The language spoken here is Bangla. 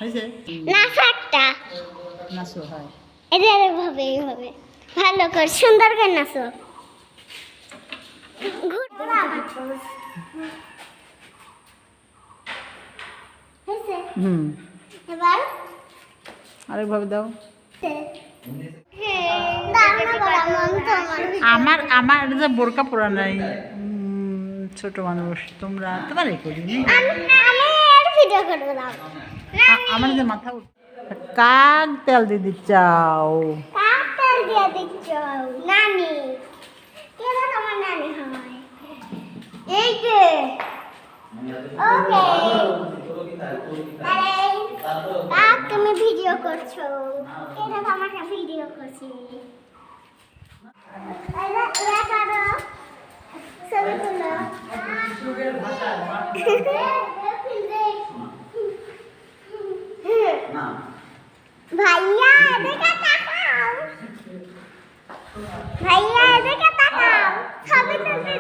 হয়েছে না ফাটটা নাচো হয় এদের ভাবে এইভাবে ভালো করে সুন্দর করে নাচো হুম এবার আরেকভাবে দাও আমার আমার যে বোরকা পরা নাই ছোট মানুষ তোমরা তোমারই করি ভিডিও করবো দাও আমার যে মাথা কাক তেল দিয়ে দিচ্ছাও কাক তেল দিয়ে দিচ্ছ নানি কেন তোমার নানি হয় এই যে ওকে আরে কাক তুমি ভিডিও করছো কেন তোমাকে ভিডিও করছি এরা করো ছবি তুলো ভাইয়া এদিকে তাকাও ভাইয়া এদিকে তাকাও ছবি তুলতে